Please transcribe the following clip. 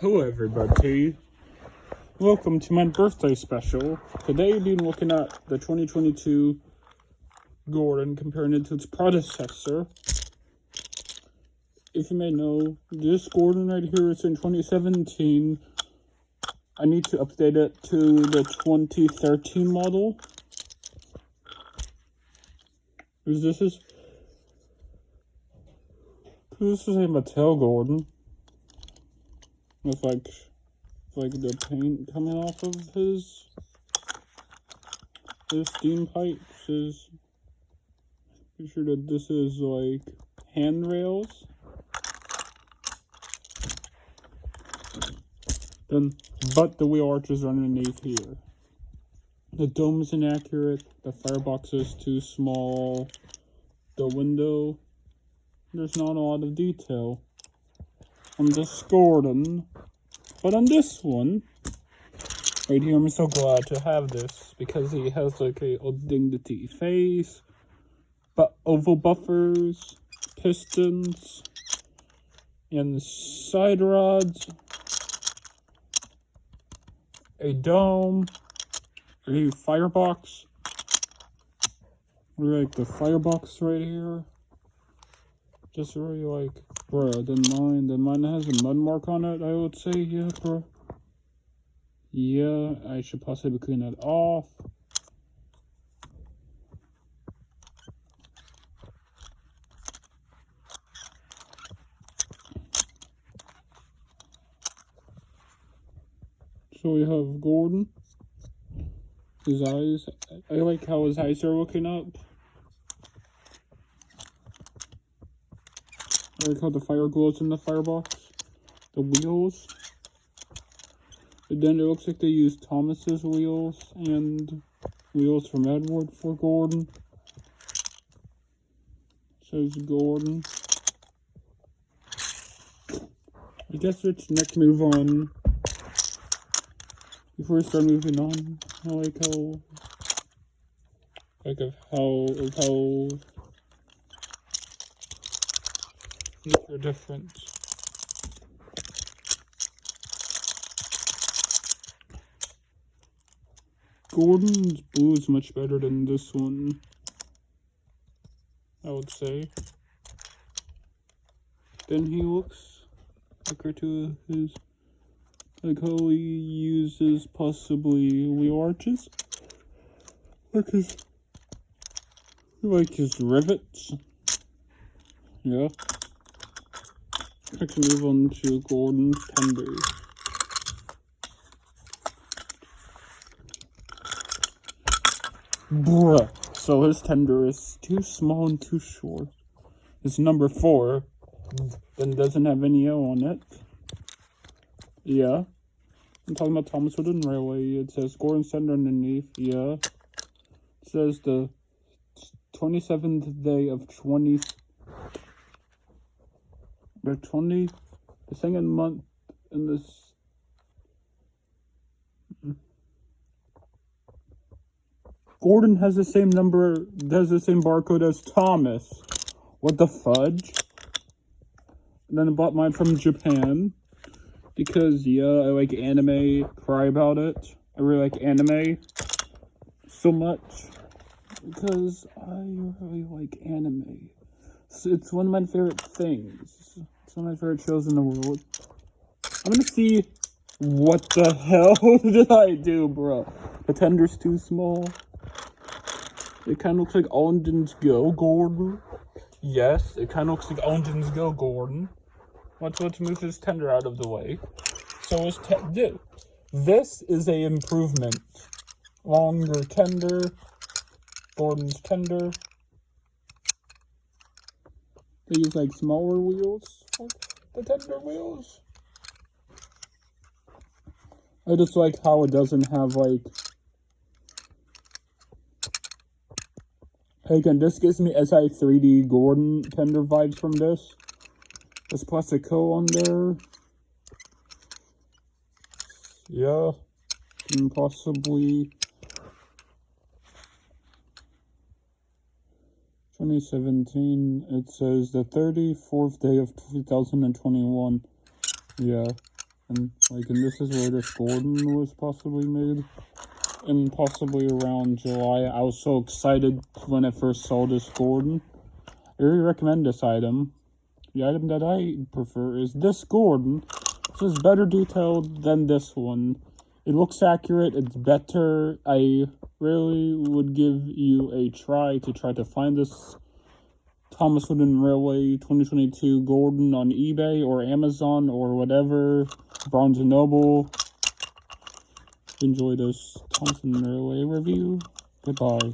Hello everybody, welcome to my birthday special. Today we'll be looking at the 2022 Gordon, comparing it to its predecessor. If you may know, this Gordon right here is in 2017. I need to update it to the 2013 model. This is a Mattel Gordon. With like the paint coming off of his steam pipes. Be sure that this is like handrails. But the wheel arches are underneath here. The dome is inaccurate. The firebox is too small. The window, there's not a lot of detail on this Gordon, but on this one right here, I'm so glad to have this because he has like a Old Dignity face, but oval buffers, pistons, and side rods, a dome, a firebox. Like the firebox right here. Just really like, bruh, then mine has a mud mark on it, I would say, yeah, bruh. Yeah, I should possibly clean that off. So we have Gordon. His eyes, I like how his eyes are looking up. I like how the fire glows in the firebox. The wheels. And then it looks like they used Thomas's wheels and wheels from Edward for Gordon. Says Gordon. I guess let's next move on. Before we start moving on, I like how these are different. Gordon's blue is much better than this one, I would say. Then he looks thicker to his, like how he uses possibly wheel arches. Like his rivets. Yeah. Let's move on to Gordon's tender. Bruh. So his tender is too small and too short. It's number 4. Then doesn't have any O on it. Yeah. I'm talking about Thomas Wooden Railway. It says Gordon's tender underneath. Yeah. It says the 27th day of the second month in this. Gordon has the same number, has the same barcode as Thomas. What the fudge? And then I bought mine from Japan. Because, yeah, I like anime, cry about it. I really like anime so much. Because I really like anime. It's one of my favorite things. It's one of my favorite shows in the world. I'm gonna see what the hell did I do, bro. The tender's too small. It kind of looks like Alden's Go Gordon. Yes, it kind of looks like Alden's Go Gordon. Let's move his tender out of the way. So this is a improvement. Longer tender. Gordon's tender. They use like smaller wheels, like the tender wheels. I just like how it doesn't have like. Again, this gives me SI 3D Gordon tender vibes from this. There's Plastico on there. Yeah, and possibly 2017, it says the 34th day of 2021. Yeah. And this is where this Gordon was possibly made. And possibly around July. I was so excited when I first saw this Gordon. I really recommend this item. The item that I prefer is this Gordon. This is better detailed than this one. It looks accurate, it's better. I really would give you a try to find this Thomas Wooden Railway 2022 Gordon on eBay or Amazon or whatever. Barnes & Noble. Enjoy this Thompson Railway review. Goodbye.